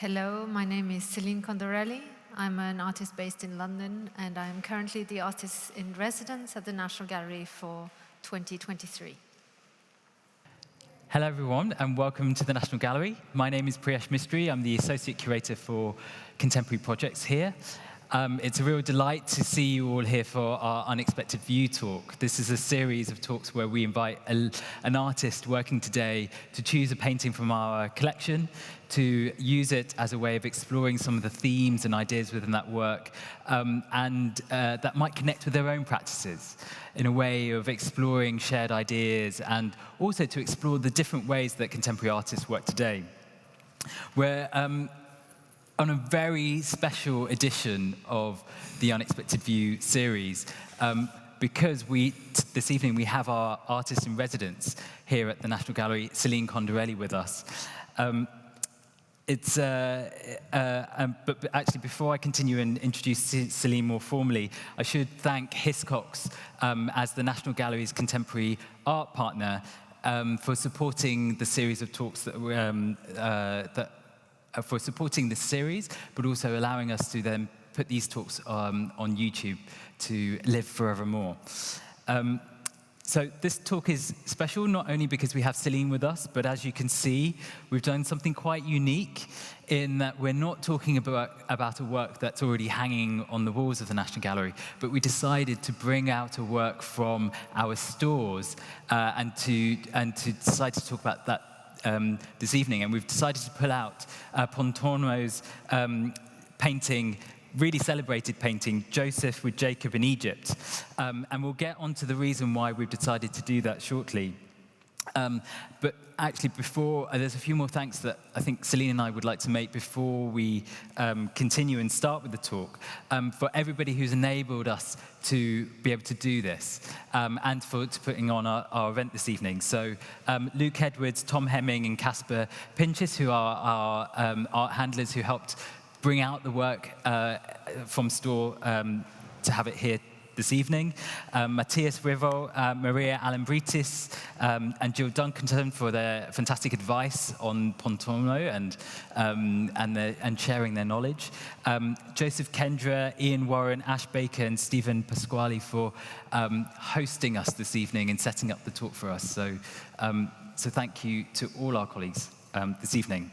Hello, my name is Céline Condorelli. I'm an artist based in London, and I'm currently the artist in residence at the National Gallery for 2023. Hello everyone, and welcome to the National Gallery. My name is Priyesh Mistry. I'm the Associate Curator for Contemporary Projects here. It's a real delight to see you all here for our Unexpected View talk. This is a series of talks where we invite an artist working today to choose a painting from our collection, to use it as a way of exploring some of the themes and ideas within that work, and that might connect with their own practices in a way of exploring shared ideas, and also to explore the different ways that contemporary artists work today. We're on a very special edition of the Unexpected View series, because this evening we have our artist in residence here at the National Gallery, Céline Condorelli, with us. But actually, before I continue and introduce Céline more formally, I should thank Hiscox as the National Gallery's contemporary art partner for supporting the series of talks for supporting this series, but also allowing us to then put these talks on YouTube to live forevermore. So this talk is special not only because we have Céline with us, but as you can see, we've done something quite unique in that we're not talking about a work that's already hanging on the walls of the National Gallery, but we decided to bring out a work from our stores and to decide to talk about that this evening. And we've decided to pull out Pontormo's painting, really celebrated painting, Joseph with Jacob in Egypt. And we'll get onto the reason why we've decided to do that shortly. But actually, there's a few more thanks that I think Céline and I would like to make before we continue and start with the talk, for everybody who's enabled us to be able to do this, and to putting on our event this evening. So Luke Edwards, Tom Hemming, and Casper Pinchis, who are our art handlers who helped bring out the work from store to have it here this evening. Matthias Rivo, Maria Alambritis, and Jill Duncanton for their fantastic advice on Pontormo and sharing their knowledge. Joseph Kendra, Ian Warren, Ash Baker, and Stephen Pasquale for hosting us this evening and setting up the talk for us. So thank you to all our colleagues this evening.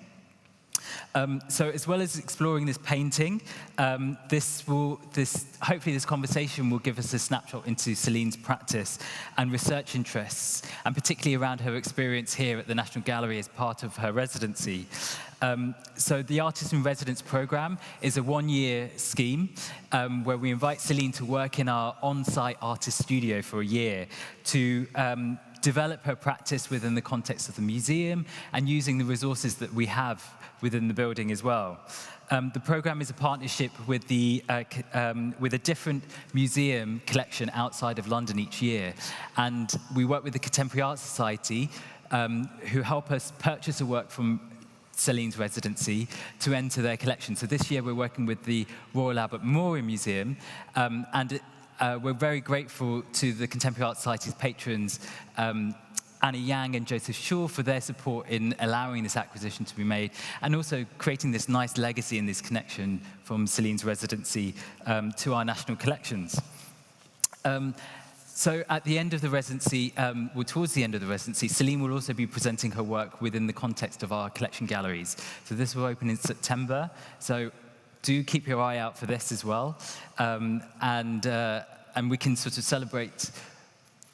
So as well as exploring this painting, hopefully this conversation will give us a snapshot into Céline's practice and research interests, and particularly around her experience here at the National Gallery as part of her residency. So the Artist in Residence program is a one-year scheme where we invite Céline to work in our on-site artist studio for a year to develop her practice within the context of the museum and using the resources that we have within the building as well. The program is a partnership with a different museum collection outside of London each year. And we work with the Contemporary Art Society, who help us purchase a work from Céline's residency to enter their collection. So this year we're working with the Royal Albert Memorial Museum, and we're very grateful to the Contemporary Art Society's patrons, Anna Yang and Joseph Shaw, for their support in allowing this acquisition to be made, and also creating this nice legacy and this connection from Céline's residency to our national collections. So at the end of the residency, towards the end of the residency, Céline will also be presenting her work within the context of our collection galleries. So this will open in September, so do keep your eye out for this as well. And we can sort of celebrate.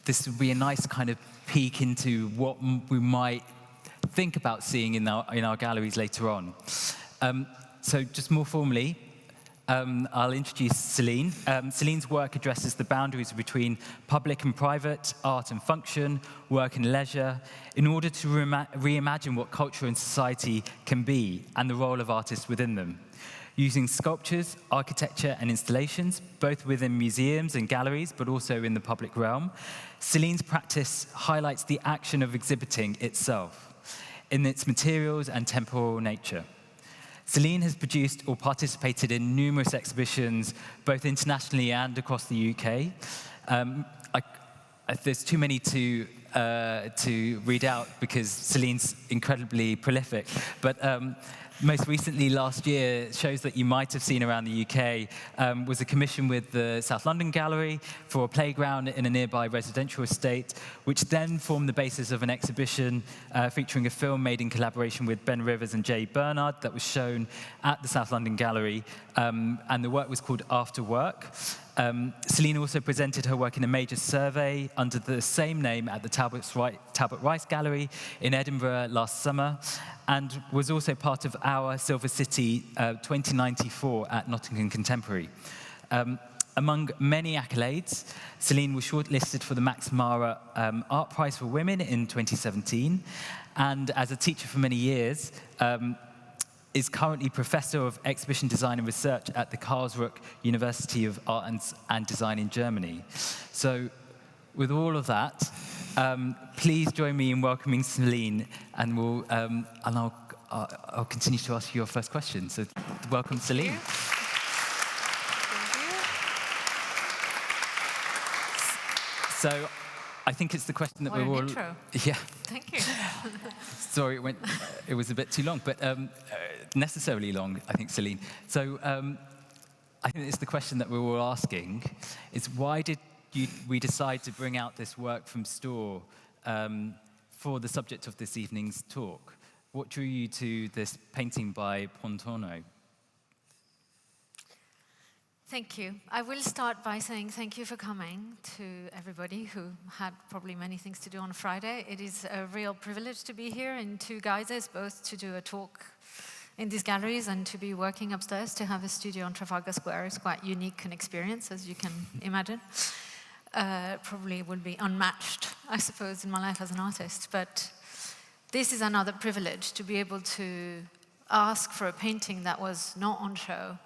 This will be a nice kind of peek into what we might think about seeing in our galleries later on. So just more formally, I'll introduce Céline. Céline's work addresses the boundaries between public and private, art and function, work and leisure, in order to reimagine what culture and society can be and the role of artists within them. Using sculptures, architecture, and installations, both within museums and galleries, but also in the public realm, Céline's practice highlights the action of exhibiting itself in its materials and temporal nature. Céline has produced or participated in numerous exhibitions, both internationally and across the UK. There's too many to read out because Céline's incredibly prolific, but most recently last year, shows that you might have seen around the UK, was a commission with the South London Gallery for a playground in a nearby residential estate, which then formed the basis of an exhibition featuring a film made in collaboration with Ben Rivers and Jay Bernard that was shown at the South London Gallery, and the work was called After Work. Céline also presented her work in a major survey under the same name at the Talbot Rice Gallery in Edinburgh last summer, and was also part of our Silver City 2094 at Nottingham Contemporary. Among many accolades, Céline was shortlisted for the Max Mara Art Prize for Women in 2017, and as a teacher for many years, is currently Professor of Exhibition Design and Research at the Karlsruhe University of Art and Design in Germany. So, with all of that, please join me in welcoming Céline, and I'll continue to ask you your first question. So, welcome, Céline. So, I think it's the question that what we're all. Intro. Yeah. Thank you. Sorry, it was a bit too long, but necessarily long, I think, Céline. So I think it's the question that we're all asking: is why did we decide to bring out this work from store for the subject of this evening's talk? What drew you to this painting by Pontormo? Thank you. I will start by saying thank you for coming to everybody who had probably many things to do on Friday. It is a real privilege to be here in two guises, both to do a talk in these galleries and to be working upstairs. To have a studio on Trafalgar Square is quite unique an experience, as you can imagine. Probably will be unmatched, I suppose, in my life as an artist. But this is another privilege, to be able to ask for a painting that was not on show,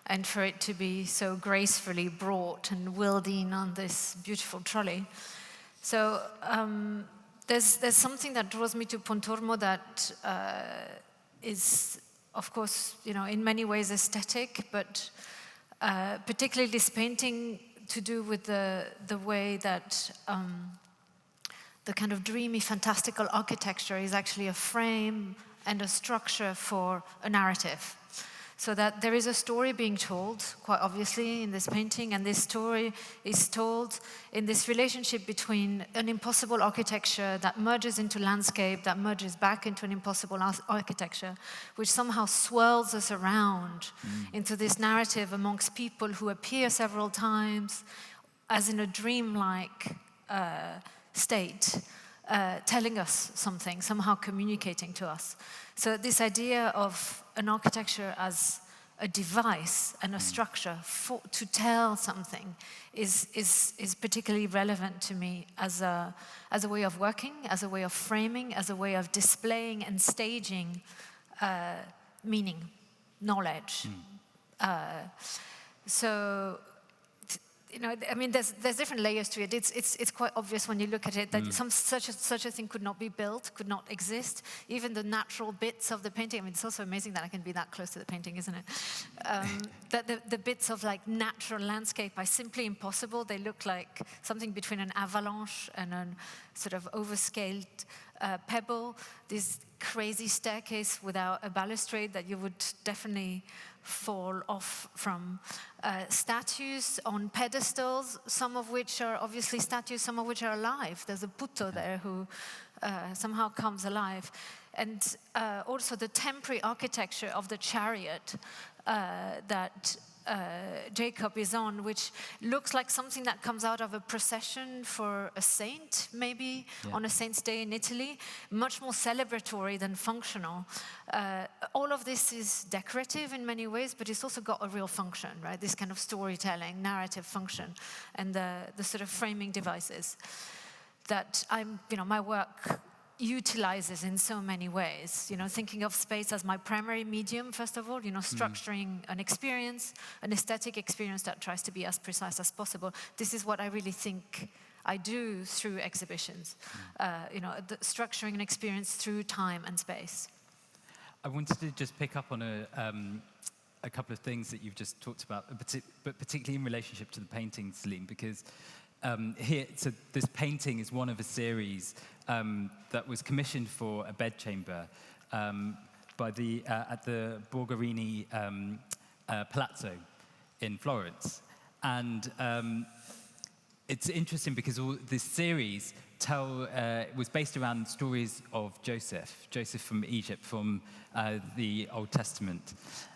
and for it to be so gracefully brought and wheeled in on this beautiful trolley. So there's something that draws me to Pontormo that is, of course, in many ways aesthetic, but particularly this painting to do with the way that the kind of dreamy, fantastical architecture is actually a frame and a structure for a narrative. So that there is a story being told, quite obviously, in this painting, and this story is told in this relationship between an impossible architecture that merges into landscape, that merges back into an impossible architecture, which somehow swirls us around into this narrative amongst people who appear several times, as in a dreamlike state, telling us something, somehow communicating to us. So this idea of an architecture as a device and a structure to tell something is particularly relevant to me as a way of working, as a way of framing, as a way of displaying and staging meaning, knowledge. So, I mean, there's different layers to it. It's quite obvious when you look at it that such a thing could not be built, could not exist. Even the natural bits of the painting. I mean, it's also amazing that I can be that close to the painting, isn't it? That the bits of like natural landscape are simply impossible. They look like something between an avalanche and a sort of overscaled pebble. This crazy staircase without a balustrade that you would definitely fall off from. Statues on pedestals, some of which are obviously statues, some of which are alive. There's a Putto there who somehow comes alive. And also the temporary architecture of the chariot that Jacob is on, which looks like something that comes out of a procession for a saint, maybe, on a saint's day in Italy, much more celebratory than functional. All of this is decorative in many ways, but it's also got a real function, right? This kind of storytelling, narrative function, and the sort of framing devices that my work utilizes in so many ways, thinking of space as my primary medium, first of all, structuring an experience, an aesthetic experience that tries to be as precise as possible. This is what I really think I do through exhibitions, structuring an experience through time and space. I wanted to just pick up on a couple of things that you've just talked about, but particularly in relationship to the painting, Céline, because so this painting is one of a series that was commissioned for a bedchamber at the Borgherini Palazzo in Florence. And it's interesting because all this series was based around stories of Joseph from Egypt, from the Old Testament.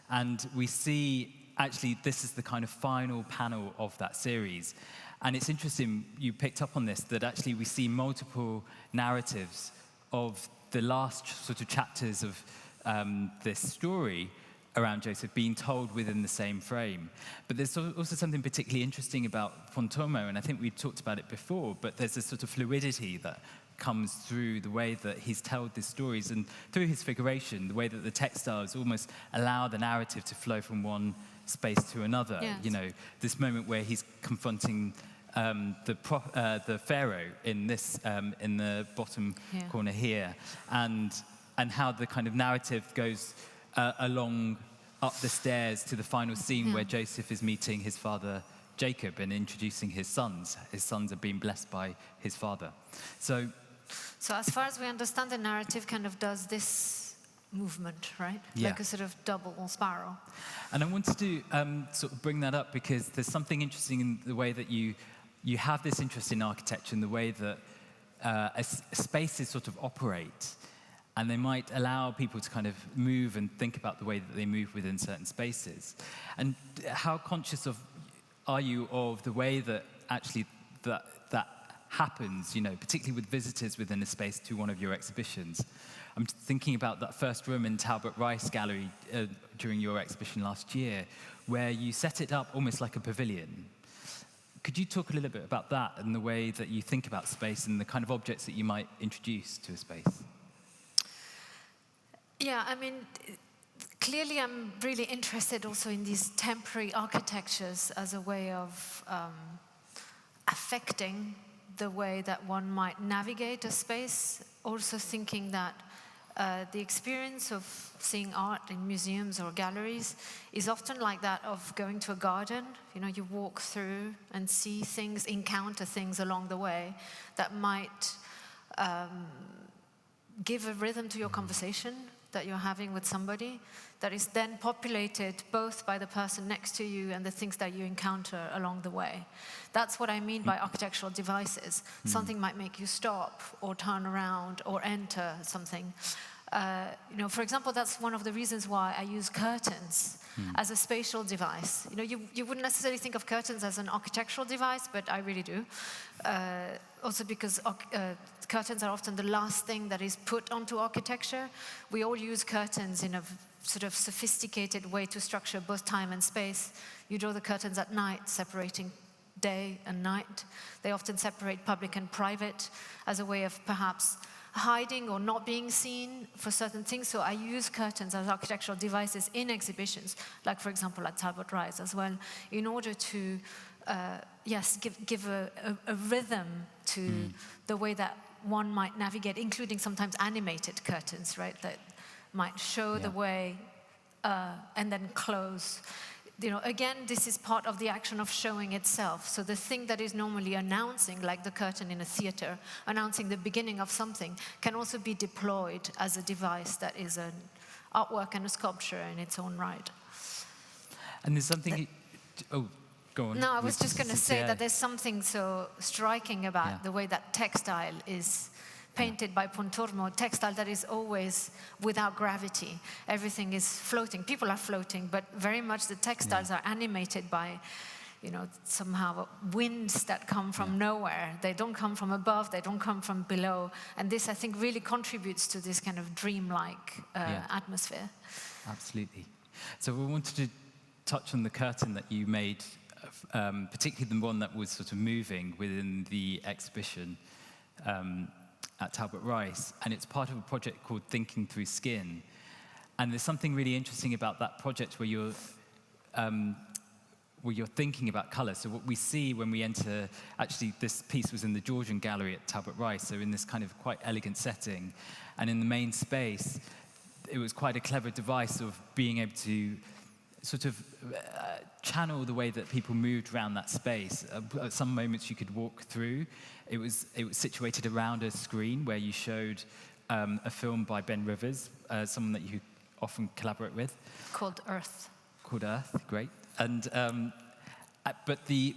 And we see, actually, this is the kind of final panel of that series. And it's interesting, you picked up on this, that actually we see multiple narratives of the last sort of chapters of this story around Joseph being told within the same frame. But there's also something particularly interesting about Pontormo, and I think we've talked about it before, but there's a sort of fluidity that comes through the way that he's told these stories, and through his figuration, the way that the textiles almost allow the narrative to flow from one space to another. Yes. You know, this moment where he's confronting the pharaoh in the bottom corner here, and how the kind of narrative goes along up the stairs to the final scene where Joseph is meeting his father Jacob and introducing his sons. His sons are being blessed by his father. So as far as we understand, the narrative kind of does this movement, right? Yeah. Like a sort of double spiral. And I wanted to sort of bring that up because there's something interesting in the way that you have this interest in architecture and the way that spaces sort of operate. And they might allow people to kind of move and think about the way that they move within certain spaces. And how conscious are you of the way that actually that happens, you know, particularly with visitors within a space to one of your exhibitions? I'm thinking about that first room in Talbot Rice Gallery during your exhibition last year, where you set it up almost like a pavilion. Could you talk a little bit about that and the way that you think about space and the kind of objects that you might introduce to a space? Yeah, I mean, clearly I'm really interested also in these temporary architectures as a way of affecting the way that one might navigate a space. Also thinking that the experience of seeing art in museums or galleries is often like that of going to a garden. You know, you walk through and see things, encounter things along the way that might give a rhythm to your conversation that you're having with somebody, that is then populated both by the person next to you and the things that you encounter along the way. That's what I mean by architectural devices. Something might make you stop or turn around or enter something. You know, for example, that's one of the reasons why I use curtains as a spatial device. You know, you wouldn't necessarily think of curtains as an architectural device, but I really do. Also because curtains are often the last thing that is put onto architecture. We all use curtains in a sort of sophisticated way to structure both time and space. You draw the curtains at night, separating day and night. They often separate public and private as a way of perhaps hiding or not being seen for certain things. So I use curtains as architectural devices in exhibitions, like for example at Talbot Rise as well, in order to give a rhythm to the way that one might navigate, including sometimes animated curtains, right, that might show the way and then close. You know, again, this is part of the action of showing itself. So the thing that is normally announcing, like the curtain in a theater, announcing the beginning of something, can also be deployed as a device that is an artwork and a sculpture in its own right. And there's something... Go on. No, I was just going to say that there's something so striking about the way that textile is painted by Pontormo, textile that is always without gravity. Everything is floating. People are floating, but very much the textiles are animated by, you know, somehow winds that come from nowhere. They don't come from above, they don't come from below. And this, I think, really contributes to this kind of dreamlike atmosphere. Absolutely. So we wanted to touch on the curtain that you made, particularly the one that was sort of moving within the exhibition at Talbot Rice, and it's part of a project called Thinking Through Skin. And there's something really interesting about that project where you're thinking about colour. So what we see when we enter, actually this piece was in the Georgian Gallery at Talbot Rice, so in this kind of quite elegant setting. And in the main space, it was quite a clever device of being able to sort of channel the way that people moved around that space. At some moments you could walk through. It was situated around a screen where you showed a film by Ben Rivers, someone that you often collaborate with. Called Earth. Called Earth, great. And but the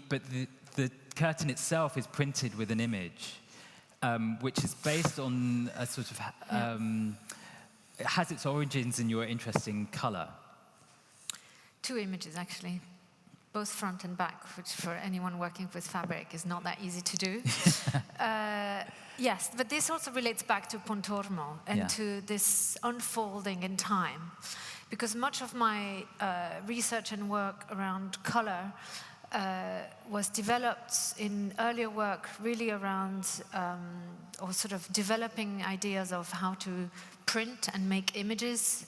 curtain itself is printed with an image, which is based on a sort of it has its origins in your interest in color. 2 images actually, both front and back, which for anyone working with fabric is not that easy to do. Yes, but this also relates back to Pontormo and to this unfolding in time. Because much of my research and work around color was developed in earlier work really around, or sort of developing ideas of how to print and make images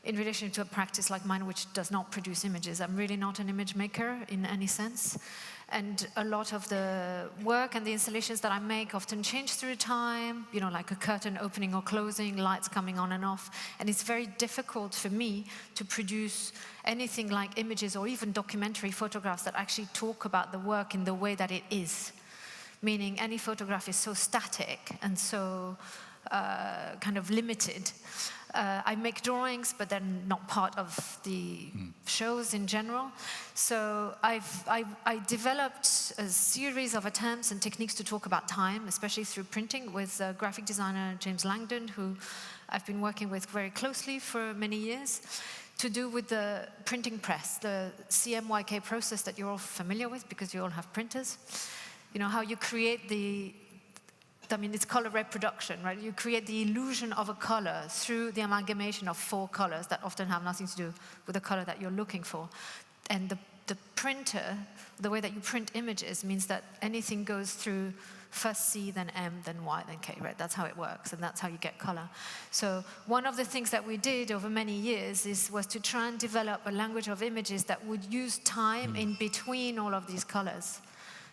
in relation to a practice like mine, which does not produce images. I'm really not an image maker in any sense. And a lot of the work and the installations that I make often change through time, you know, like a curtain opening or closing, lights coming on and off. And it's very difficult for me to produce anything like images or even documentary photographs that actually talk about the work in the way that it is. Meaning any photograph is so static and so kind of limited. I make drawings, but they're not part of the shows in general. So I developed a series of attempts and techniques to talk about time, especially through printing, with graphic designer James Langdon, who I've been working with very closely for many years, to do with the printing press, the CMYK process that you're all familiar with because you all have printers. You know, how you create it's color reproduction, right? You create the illusion of a color through the amalgamation of 4 colors that often have nothing to do with the color that you're looking for. And the printer, the way that you print images, means that anything goes through first C, then M, then Y, then K, right? That's how it works, and that's how you get color. So one of the things that we did over many years was to try and develop a language of images that would use time in between all of these colors.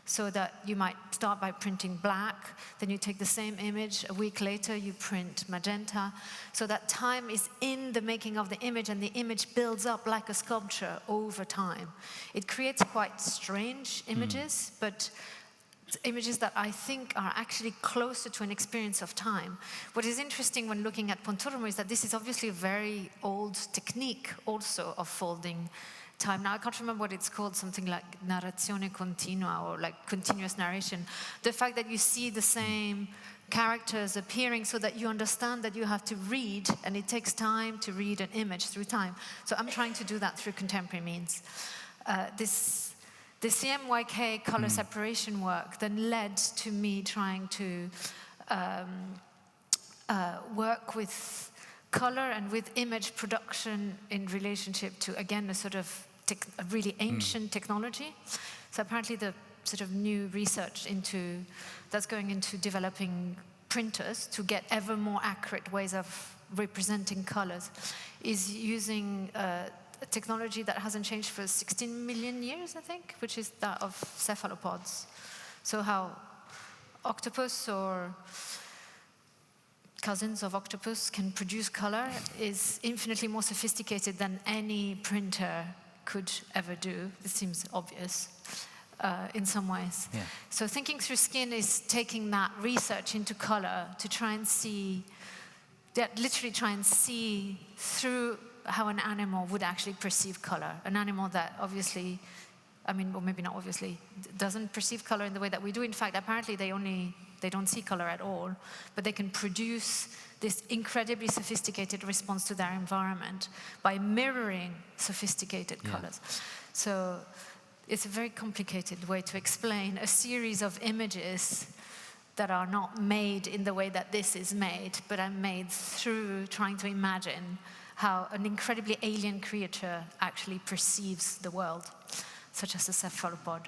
So that you might start by printing black, then you take the same image, a week later you print magenta, so that time is in the making of the image and the image builds up like a sculpture over time. It creates quite strange images, but images that I think are actually closer to an experience of time. What is interesting when looking at Pontormo is that this is obviously a very old technique also of folding time. Now, I can't remember what it's called, something like narrazione continua or like continuous narration. The fact that you see the same characters appearing so that you understand that you have to read, and it takes time to read an image through time. So I'm trying to do that through contemporary means. The CMYK color separation work then led to me trying to work with color and with image production in relationship to, again, a sort of a really ancient technology. So apparently the sort of new research that's going into developing printers to get ever more accurate ways of representing colors is using a technology that hasn't changed for 16 million years, I think, which is that of cephalopods. So how octopus or cousins of octopus can produce color is infinitely more sophisticated than any printer could ever do. This seems obvious in some ways. Yeah. So thinking through skin is taking that research into color to try and see, literally try and see through how an animal would actually perceive color. An animal that obviously, or maybe not obviously, doesn't perceive color in the way that we do. In fact, apparently they don't see color at all, but they can produce this incredibly sophisticated response to their environment by mirroring sophisticated colors. So it's a very complicated way to explain a series of images that are not made in the way that this is made, but are made through trying to imagine how an incredibly alien creature actually perceives the world, such as a cephalopod.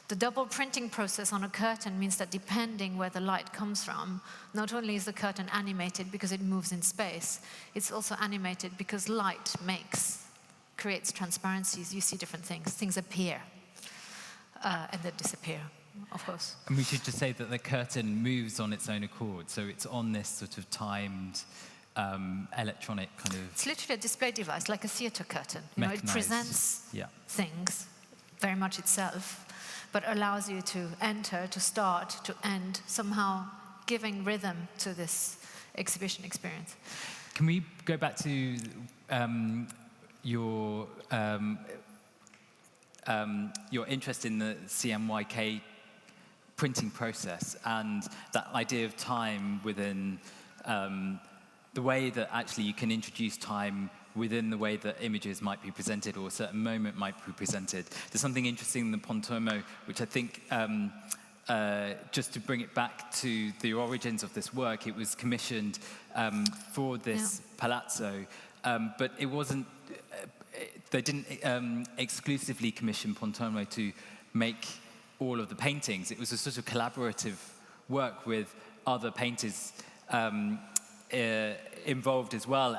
The double printing process on a curtain means that depending where the light comes from, not only is the curtain animated because it moves in space, it's also animated because light creates transparencies. You see different things. Things appear and then disappear, of course. And we should just say that the curtain moves on its own accord, so it's on this sort of timed electronic kind of... It's literally a display device, like a theater curtain. You know, it presents things very much itself, but allows you to enter, to start, to end, somehow giving rhythm to this exhibition experience. Can we go back to your interest in the CMYK printing process and that idea of time within the way that actually you can introduce time within the way that images might be presented or a certain moment might be presented. There's something interesting in the Pontormo, which I think, just to bring it back to the origins of this work, it was commissioned for this palazzo, but it wasn't, they didn't exclusively commission Pontormo to make all of the paintings. It was a sort of collaborative work with other painters involved as well.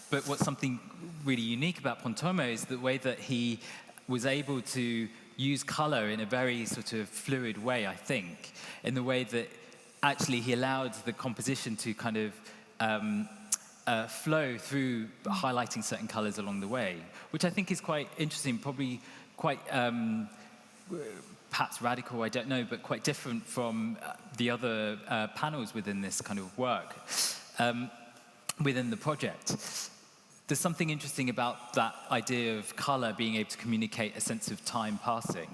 But what's something really unique about Pontormo is the way that he was able to use color in a very sort of fluid way, I think, in the way that actually he allowed the composition to kind of flow through highlighting certain colors along the way, which I think is quite interesting, probably quite perhaps radical, I don't know, but quite different from the other panels within this kind of work, within the project. There's something interesting about that idea of color being able to communicate a sense of time passing.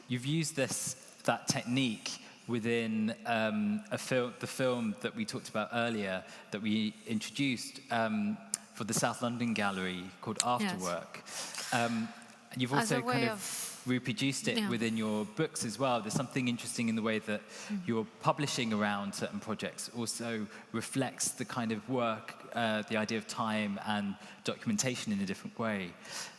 You've used that technique within the film that we talked about earlier, that we introduced for the South London Gallery called Afterwork. Yes. You've also kind of reproduced it within your books as well. There's something interesting in the way that your publishing around certain projects also reflects the kind of work, the idea of time and documentation in a different way.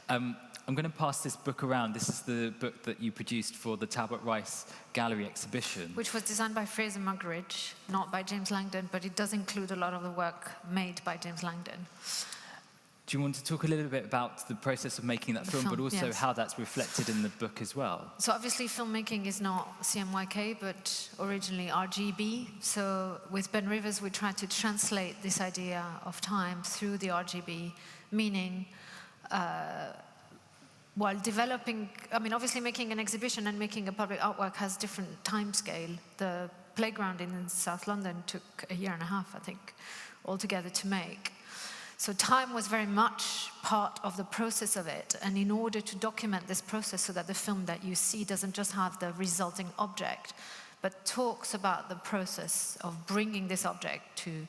I'm going to pass this book around. This is the book that you produced for the Talbot Rice Gallery exhibition. Which was designed by Fraser Muggeridge, not by James Langdon, but it does include a lot of the work made by James Langdon. Do you want to talk a little bit about the process of making that film, but also how that's reflected in the book as well? So obviously filmmaking is not CMYK, but originally RGB. So with Ben Rivers, we tried to translate this idea of time through the RGB, meaning while developing, I mean, obviously making an exhibition and making a public artwork has different time scale. The playground in South London took 1.5 years, I think, altogether to make. So time was very much part of the process of it, and in order to document this process so that the film that you see doesn't just have the resulting object, but talks about the process of bringing this object to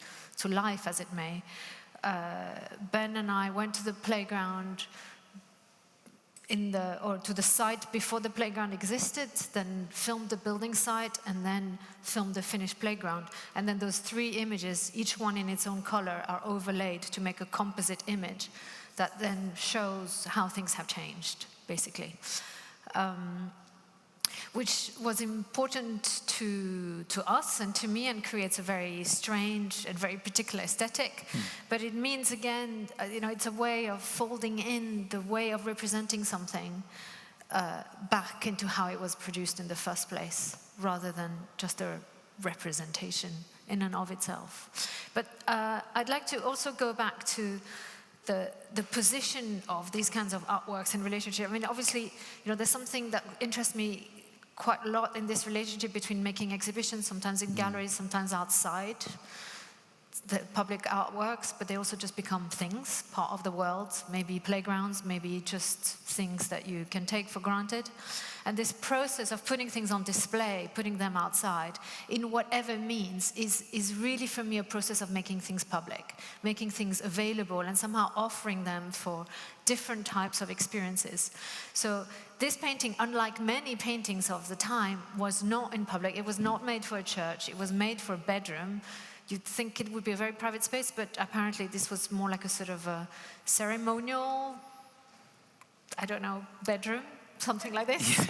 life, as it may, Ben and I went to the playground to the site before the playground existed, then filmed the building site, and then filmed the finished playground. And then those 3 images, each one in its own color, are overlaid to make a composite image that then shows how things have changed, basically. Which was important to us and to me, and creates a very strange and very particular aesthetic. But it means, again, it's a way of folding in the way of representing something back into how it was produced in the first place, rather than just a representation in and of itself. But I'd like to also go back to the position of these kinds of artworks in relationship. I mean, obviously, there's something that interests me quite a lot in this relationship between making exhibitions, sometimes in galleries, sometimes outside the public artworks, but they also just become things, part of the world, maybe playgrounds, maybe just things that you can take for granted. And this process of putting things on display, putting them outside, in whatever means, is really for me a process of making things public, making things available, and somehow offering them for different types of experiences. So this painting, unlike many paintings of the time, was not in public. It was not made for a church. It was made for a bedroom. You'd think it would be a very private space, but apparently this was more like a sort of a ceremonial, I don't know, bedroom, something like this.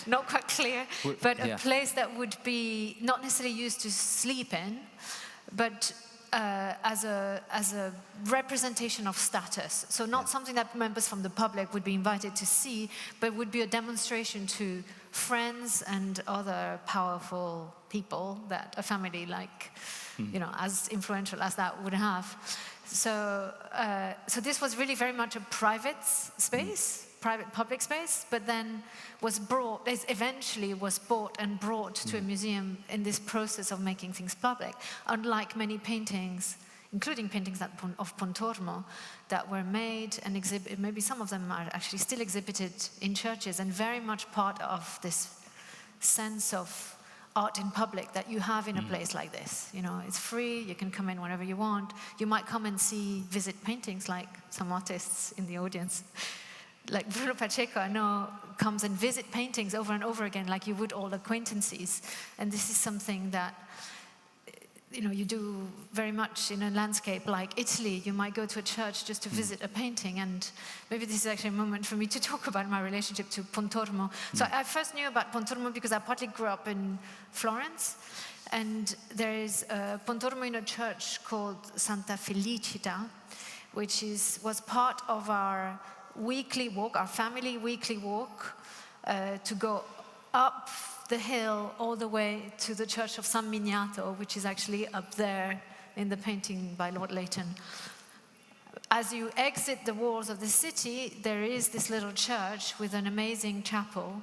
Not quite clear, but a place that would be not necessarily used to sleep in, but as a representation of status. So not something that members from the public would be invited to see, but would be a demonstration to friends and other powerful people that a family like, as influential as that would have. So this was really very much a private space, private public space, but then eventually was bought and brought to a museum in this process of making things public. Unlike many paintings including paintings of Pontormo, that were made and exhibited. Maybe some of them are actually still exhibited in churches, and very much part of this sense of art in public that you have in a place like this. You know, it's free, you can come in whenever you want. You might come and visit paintings, like some artists in the audience. Like Bruno Pacheco, I know, comes and visit paintings over and over again, like you would old acquaintances. And this is something that, you know, you do very much in a landscape like Italy. You might go to a church just to visit a painting, and maybe this is actually a moment for me to talk about my relationship to Pontormo. So I first knew about Pontormo because I partly grew up in Florence, and there is a Pontormo in a church called Santa Felicita, which was part of our weekly walk, our family weekly walk, to go up the hill all the way to the church of San Miniato, which is actually up there in the painting by Lord Leighton. As you exit the walls of the city, there is this little church with an amazing chapel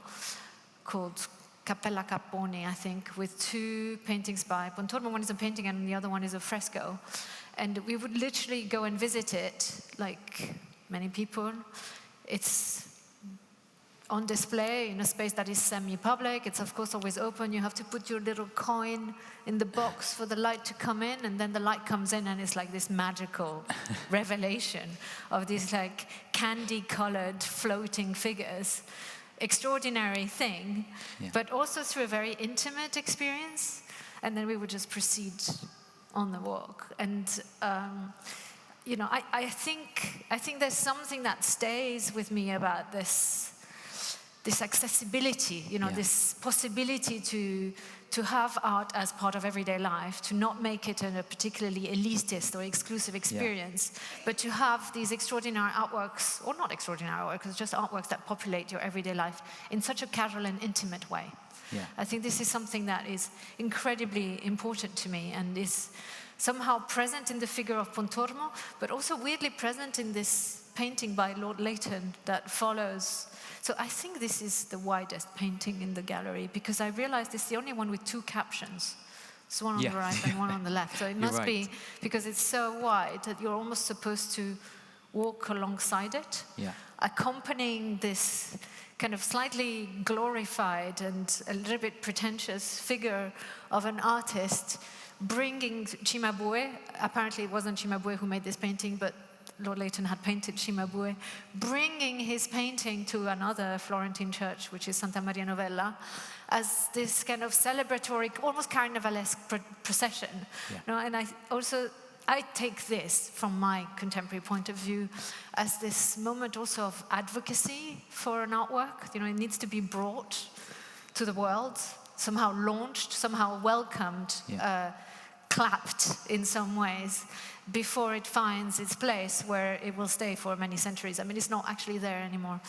called Cappella Capponi, I think, with 2 paintings by Pontormo. One is a painting and the other one is a fresco. And we would literally go and visit it, like many people. It's on display in a space that is semi-public. It's of course always open. You have to put your little coin in the box for the light to come in, and then the light comes in and it's like this magical revelation of these like candy-colored floating figures. Extraordinary thing, but also through a very intimate experience. And then we would just proceed on the walk. And you know, I think there's something that stays with me about this accessibility, you know, this possibility to have art as part of everyday life, to not make it a particularly elitist or exclusive experience, but to have these extraordinary artworks, or not extraordinary artworks, just artworks that populate your everyday life in such a casual and intimate way. Yeah. I think this is something that is incredibly important to me and is somehow present in the figure of Pontormo, but also weirdly present in this painting by Lord Leighton that follows. So I think this is the widest painting in the gallery, because I realized it's the only one with 2 captions. It's one on the right and one on the left. So it must be because it's so wide that you're almost supposed to walk alongside it, accompanying this kind of slightly glorified and a little bit pretentious figure of an artist bringing Cimabue. Apparently it wasn't Cimabue who made this painting, but Lord Leighton had painted Cimabue, bringing his painting to another Florentine church, which is Santa Maria Novella, as this kind of celebratory, almost carnivalesque procession. You know, and I take this, from my contemporary point of view, as this moment also of advocacy for an artwork. You know, it needs to be brought to the world, somehow launched, somehow welcomed, clapped in some ways, before it finds its place where it will stay for many centuries. I mean, it's not actually there anymore.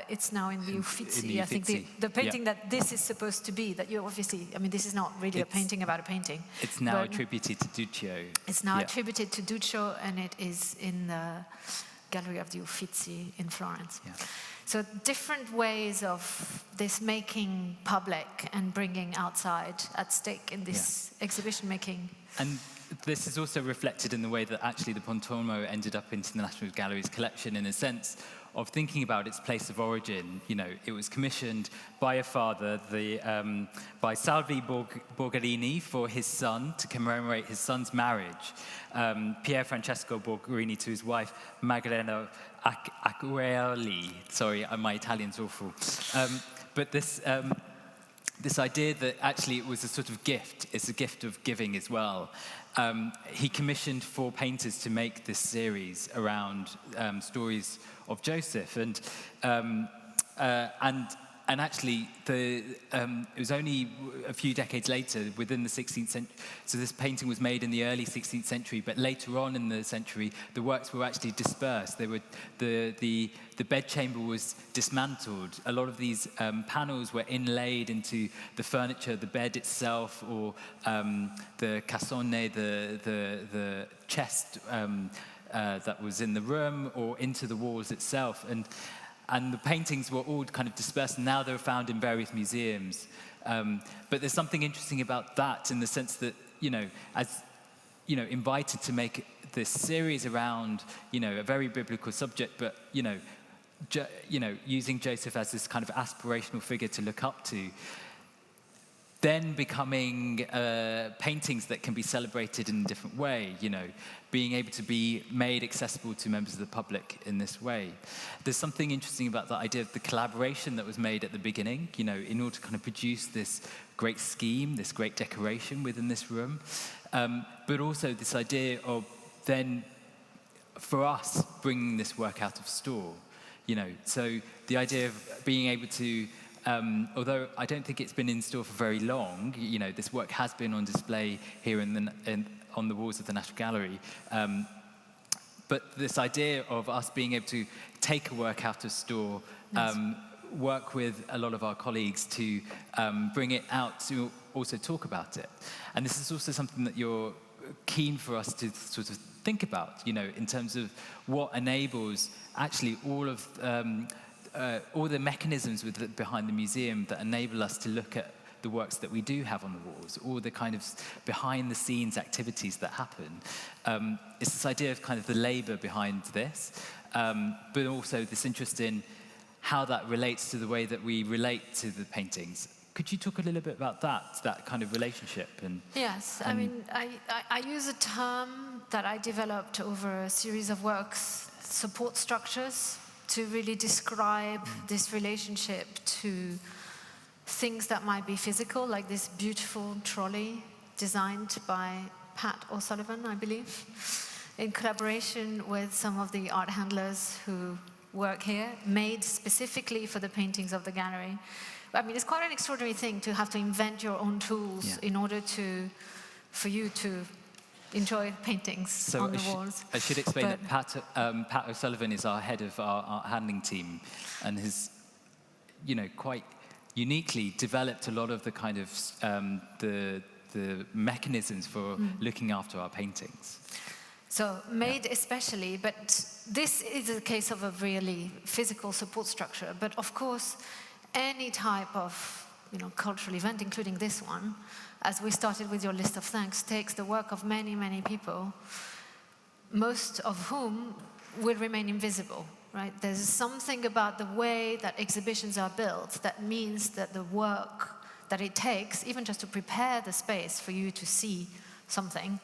It's now in the Uffizi. I think the painting that this is supposed to be, that you obviously, I mean, this is not really a painting about a painting. It's now attributed to Duccio. It's now attributed to Duccio, and it is in the Gallery of the Uffizi in Florence. Yeah. So different ways of this making public and bringing outside at stake in this exhibition making. And this is also reflected in the way that actually the Pontormo ended up into the National Gallery's collection, in a sense of thinking about its place of origin. You know, it was commissioned by a father, by Salvi Borgherini, for his son, to commemorate his son's marriage. Pier Francesco Borgherini to his wife, Maddalena Acquarelli. Sorry, my Italian's awful. But this idea that actually it was a sort of gift, it's a gift of giving as well. He commissioned 4 painters to make this series around stories of Joseph, and actually it was only a few decades later, within the 16th century. So this painting was made in the early 16th century, but later on in the century, the works were actually dispersed. They were the bedchamber was dismantled. A lot of these panels were inlaid into the furniture, the bed itself, or the cassone, the chest that was in the room, or into the walls itself. And the paintings were all kind of dispersed, and now they're found in various museums. But there's something interesting about that, in the sense that, you know, invited to make this series around, a very biblical subject, but, using Joseph as this kind of aspirational figure to look up to, then becoming paintings that can be celebrated in a different way, being able to be made accessible to members of the public in this way. There's something interesting about the idea of the collaboration that was made at the beginning, in order to kind of produce this great scheme, this great decoration within this room, but also this idea of then, for us, bringing this work out of store, So the idea of being able to, although I don't think it's been in store for very long, this work has been on display here on the walls of the National Gallery. But this idea of us being able to take a work out of store, work with a lot of our colleagues to bring it out to also talk about it. And this is also something that you're keen for us to sort of think about, in terms of what enables actually all the mechanisms behind the museum that enable us to look at the works that we do have on the walls, all the kind of behind-the-scenes activities that happen. It's this idea of kind of the labor behind this, but also this interest in how that relates to the way that we relate to the paintings. Could you talk a little bit about that kind of relationship? Yes, I mean, I use a term that I developed over a series of works, support structures, to really describe this relationship to things that might be physical, like this beautiful trolley designed by Pat O'Sullivan, I believe, in collaboration with some of the art handlers who work here, made specifically for the paintings of the gallery. I mean, it's quite an extraordinary thing to have to invent your own tools in order for you to enjoy paintings on the walls. I should explain that Pat O'Sullivan is our head of our art handling team, and has, quite uniquely developed a lot of the kind of the mechanisms for looking after our paintings. So made especially, but this is a case of a really physical support structure. But of course, any type of cultural event, including this one, as we started with your list of thanks, takes the work of many, many people, most of whom will remain invisible, right? There's something about the way that exhibitions are built that means that the work that it takes, even just to prepare the space for you to see something,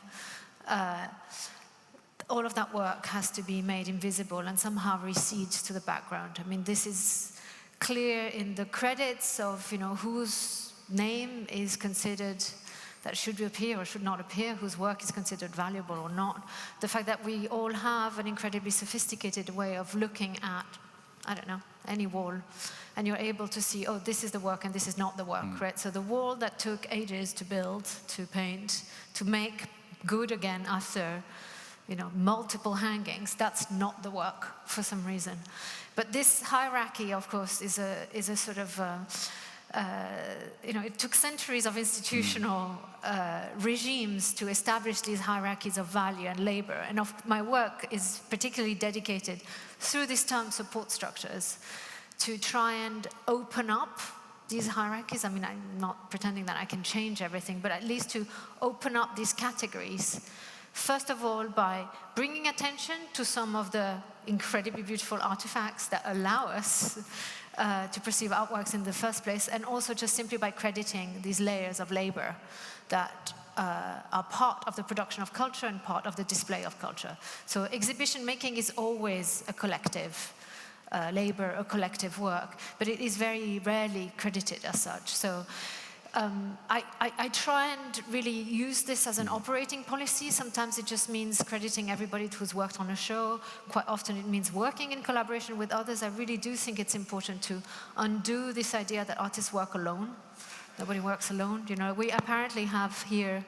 all of that work has to be made invisible and somehow recedes to the background. I mean, this is clear in the credits of, whose name is considered that should appear or should not appear, whose work is considered valuable or not. The fact that we all have an incredibly sophisticated way of looking at, I don't know, any wall, and you're able to see, oh, this is the work and this is not the work, right? So the wall that took ages to build, to paint, to make good again after, multiple hangings, that's not the work for some reason. But this hierarchy, of course, is a sort of, it took centuries of institutional regimes to establish these hierarchies of value and labor. And my work is particularly dedicated through this term support structures to try and open up these hierarchies. I mean, I'm not pretending that I can change everything, but at least to open up these categories. First of all, by bringing attention to some of the incredibly beautiful artifacts that allow us to perceive artworks in the first place, and also just simply by crediting these layers of labor that are part of the production of culture and part of the display of culture. So exhibition making is always a collective labor, a collective work, but it is very rarely credited as such. So I try and really use this as an operating policy. Sometimes it just means crediting everybody who's worked on a show. Quite often it means working in collaboration with others. I really do think it's important to undo this idea that artists work alone. Nobody works alone. We apparently have here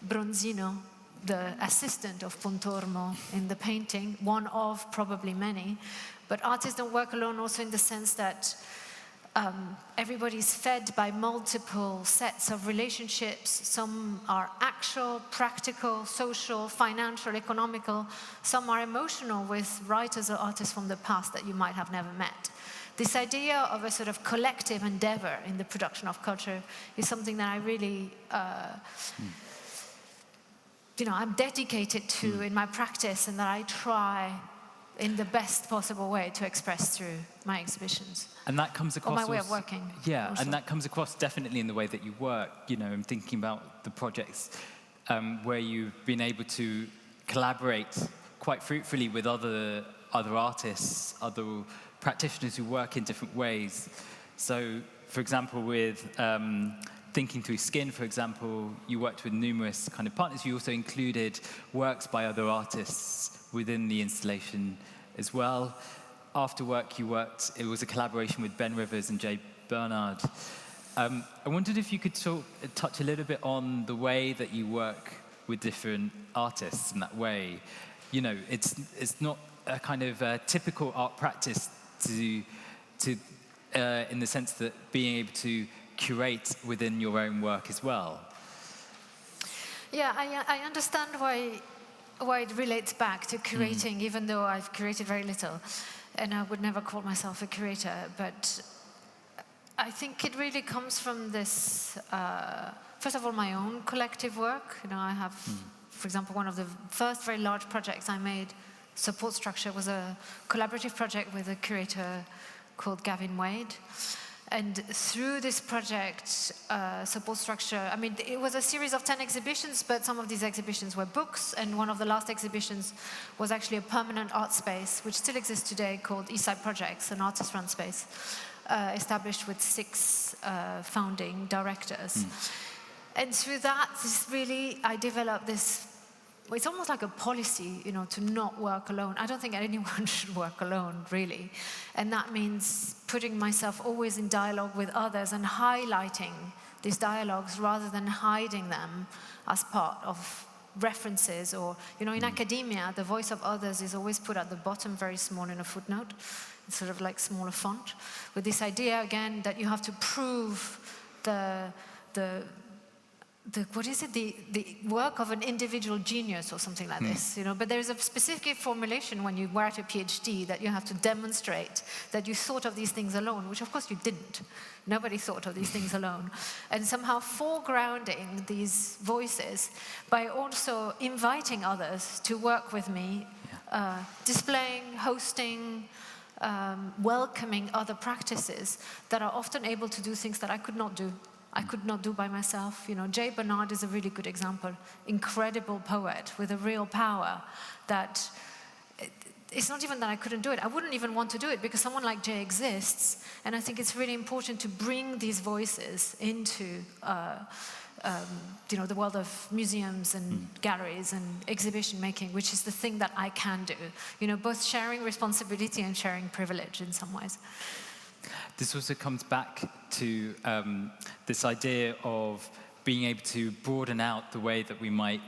Bronzino, the assistant of Pontormo in the painting, one of probably many. But artists don't work alone also in the sense that everybody's fed by multiple sets of relationships. Some are actual, practical, social, financial, economical. Some are emotional, with writers or artists from the past that you might have never met. This idea of a sort of collective endeavor in the production of culture is something that I really I'm dedicated to in my practice, and that I try in the best possible way to express through my exhibitions. And that comes across or my way of working. Yeah, also. and that comes across definitely in the way that you work. I'm thinking about the projects where you've been able to collaborate quite fruitfully with other artists, other practitioners who work in different ways. So, for example, with Thinking Through Skin, for example, you worked with numerous kind of partners. You also included works by other artists within the installation as well. After work, it was a collaboration with Ben Rivers and Jay Bernard. I wondered if you could touch a little bit on the way that you work with different artists in that way. It's not a kind of typical art practice to in the sense that being able to curate within your own work as well. Yeah, I understand why it relates back to curating, even though I've curated very little, and I would never call myself a curator. But I think it really comes from this, first of all, my own collective work. I have, for example, one of the first very large projects I made, Support Structure, was a collaborative project with a curator called Gavin Wade. And through this project, Support Structure, it was a series of 10 exhibitions, but some of these exhibitions were books, and one of the last exhibitions was actually a permanent art space, which still exists today, called Eastside Projects, an artist-run space, established with 6 founding directors. And through that, I developed this, it's almost like a policy, to not work alone. I don't think anyone should work alone, really. And that means putting myself always in dialogue with others and highlighting these dialogues rather than hiding them as part of references. Or, in academia, the voice of others is always put at the bottom, very small in a footnote. It's sort of like smaller font, with this idea, again, that you have to prove the work of an individual genius or something like this, But there's a specific formulation when you write a PhD that you have to demonstrate that you thought of these things alone, which of course you didn't. Nobody thought of these things alone. And somehow foregrounding these voices by also inviting others to work with me, displaying, hosting, welcoming other practices that are often able to do things that I could not do. I could not do by myself. Jay Bernard is a really good example. Incredible poet with a real power that it's not even that I couldn't do it. I wouldn't even want to do it because someone like Jay exists. And I think it's really important to bring these voices into the world of museums and galleries and exhibition making, which is the thing that I can do. Both sharing responsibility and sharing privilege in some ways. This also comes back to this idea of being able to broaden out the way that we might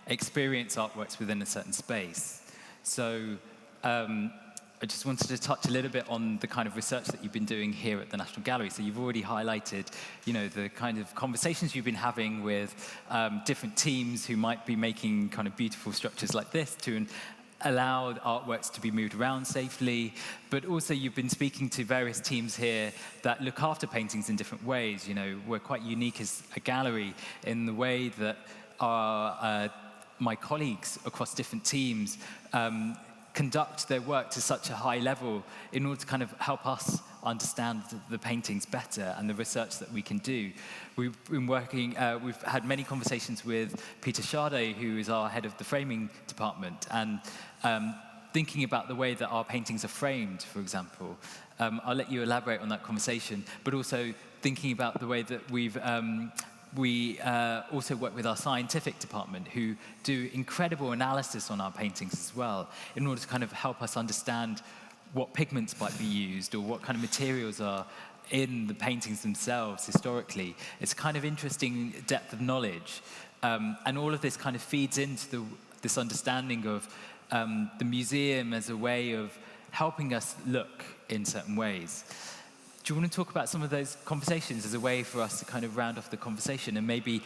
experience artworks within a certain space. So I just wanted to touch a little bit on the kind of research that you've been doing here at the National Gallery. So you've already highlighted, the kind of conversations you've been having with different teams who might be making kind of beautiful structures like this to allow artworks to be moved around safely, but also you've been speaking to various teams here that look after paintings in different ways. We're quite unique as a gallery in the way that my colleagues across different teams conduct their work to such a high level in order to kind of help us understand the paintings better and the research that we can do. We've been working, we've had many conversations with Peter Sade, who is our head of the framing department, and thinking about the way that our paintings are framed, for example. I'll let you elaborate on that conversation, but also thinking about the way that we also work with our scientific department, who do incredible analysis on our paintings as well, in order to kind of help us understand what pigments might be used or what kind of materials are in the paintings themselves historically. It's a kind of interesting depth of knowledge. And all of this kind of feeds into this understanding of the museum as a way of helping us look in certain ways. Do you want to talk about some of those conversations as a way for us to kind of round off the conversation and maybe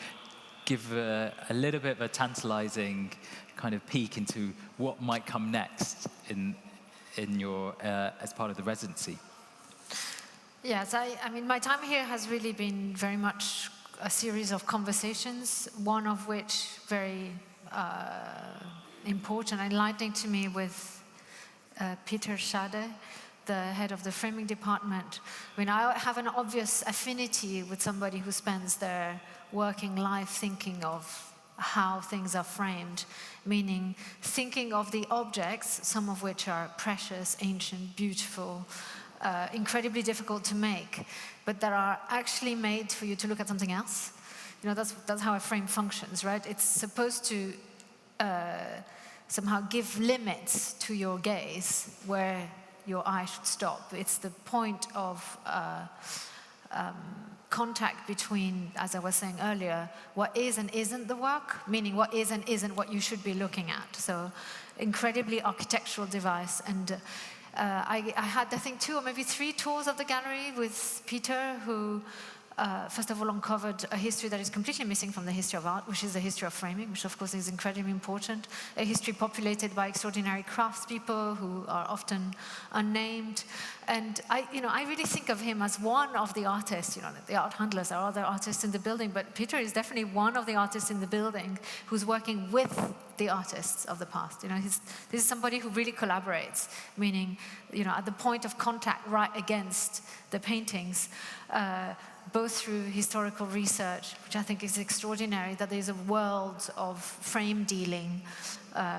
give a little bit of a tantalizing kind of peek into what might come next in your as part of the residency? Yes, I mean, my time here has really been very much a series of conversations, one of which very important, enlightening to me with Peter Schade, the head of the framing department. I mean, I have an obvious affinity with somebody who spends their working life thinking of how things are framed, meaning thinking of the objects, some of which are precious, ancient, beautiful, incredibly difficult to make, but that are actually made for you to look at something else. You know, that's how a frame functions, right? It's supposed to somehow give limits to your gaze where your eye should stop. It's the point of contact between, as I was saying earlier, what is and isn't the work, meaning what is and isn't what you should be looking at. So incredibly architectural device. And I had, I think, 2 or maybe 3 tours of the gallery with Peter, who first of all uncovered a history that is completely missing from the history of art, which is the history of framing, which of course is incredibly important. A history populated by extraordinary craftspeople who are often unnamed. And I really think of him as one of the artists. You know, the art handlers are other artists in the building, but Peter is definitely one of the artists in the building who's working with the artists of the past. You know, this is somebody who really collaborates, meaning, you know, at the point of contact right against the paintings, both through historical research, which I think is extraordinary, that there's a world of frame dealing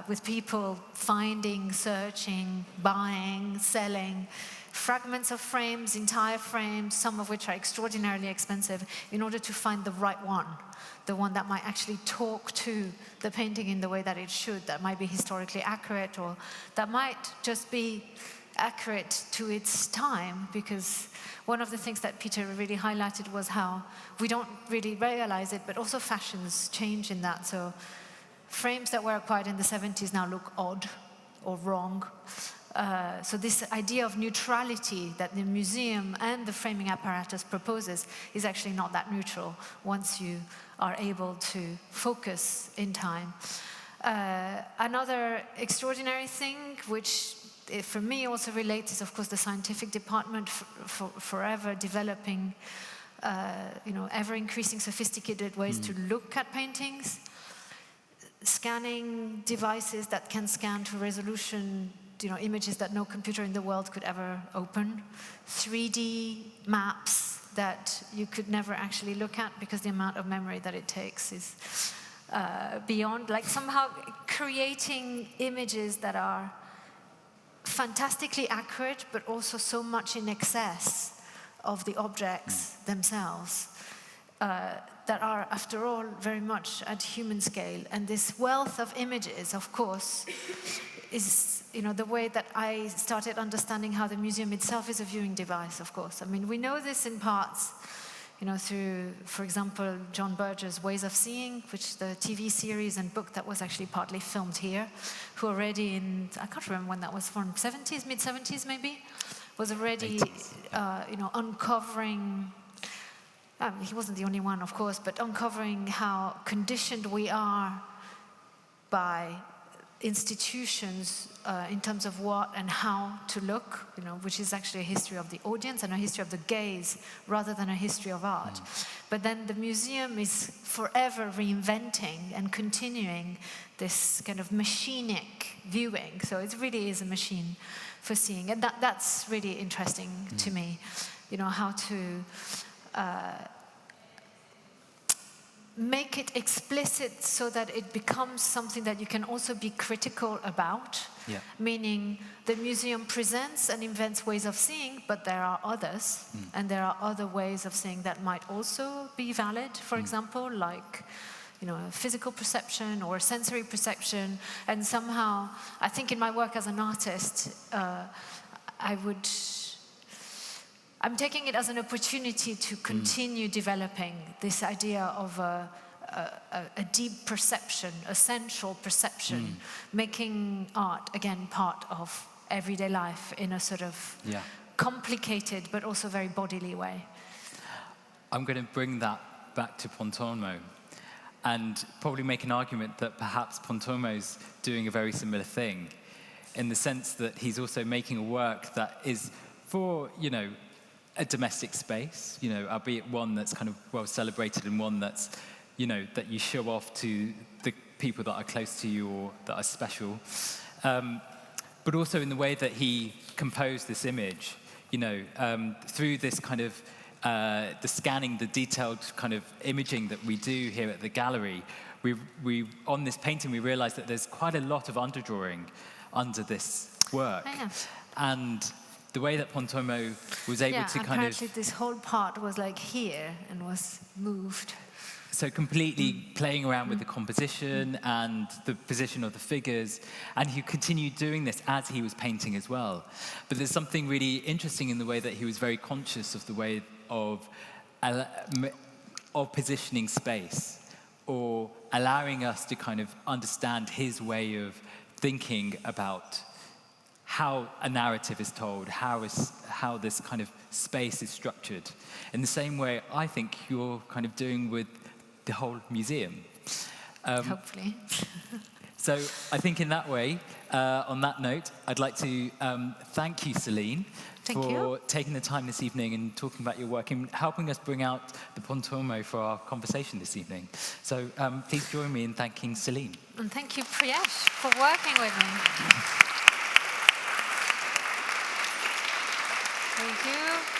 with people finding, searching, buying, selling fragments of frames, entire frames, some of which are extraordinarily expensive, in order to find the right one, the one that might actually talk to the painting in the way that it should, that might be historically accurate, or that might just be accurate to its time, because one of the things that Peter really highlighted was how we don't really realize it, but also fashions change in that. So frames that were acquired in the 70s now look odd or wrong. So this idea of neutrality that the museum and the framing apparatus proposes is actually not that neutral once you are able to focus in time. Another extraordinary thing, which for me also relates, is of course the scientific department forever developing ever increasing sophisticated ways to look at paintings, scanning devices that can scan to resolution images that no computer in the world could ever open, 3D maps that you could never actually look at because the amount of memory that it takes is beyond, like somehow creating images that are fantastically accurate, but also so much in excess of the objects themselves, that are, after all, very much at human scale. And this wealth of images, of course, is the way that I started understanding how the museum itself is a viewing device, of course. I mean, we know this in parts, through, for example, John Berger's Ways of Seeing, which the TV series and book that was actually partly filmed here, who already in, I can't remember when that was from, 70s, mid-70s maybe, was already, uncovering, he wasn't the only one, of course, but uncovering how conditioned we are by institutions in terms of what and how to look, which is actually a history of the audience and a history of the gaze rather than a history of art. But then the museum is forever reinventing and continuing this kind of machinic viewing. So it really is a machine for seeing. And that's really interesting to me, how to make it explicit so that it becomes something that you can also be critical about, meaning the museum presents and invents ways of seeing, but there are others, and there are other ways of seeing that might also be valid, for example, like physical perception or sensory perception. And somehow, I think in my work as an artist, I'm taking it as an opportunity to continue developing this idea of a deep perception, a sensual perception, making art, again, part of everyday life in a sort of complicated but also very bodily way. I'm going to bring that back to Pontormo and probably make an argument that perhaps Pontormo's doing a very similar thing, in the sense that he's also making a work that is for, a domestic space, albeit one that's kind of well celebrated and one that's, that you show off to people that are close to you or that are special. But also in the way that he composed this image, through this kind of the scanning, the detailed kind of imaging that we do here at the gallery, we on this painting we realised that there's quite a lot of underdrawing under this work, and the way that Pontormo was able to kind of apparently this whole part was like here and was moved. So completely playing around with the composition and the position of the figures, and he continued doing this as he was painting as well. But there's something really interesting in the way that he was very conscious of the way of positioning space, or allowing us to kind of understand his way of thinking about how a narrative is told, how this kind of space is structured. In the same way, I think you're kind of doing with the whole museum. Hopefully. So I think in that way, on that note, I'd like to thank you, Céline, for taking the time this evening and talking about your work and helping us bring out the Pontormo for our conversation this evening. So please join me in thanking Céline. And thank you, Priyesh, for working with me. Thank you.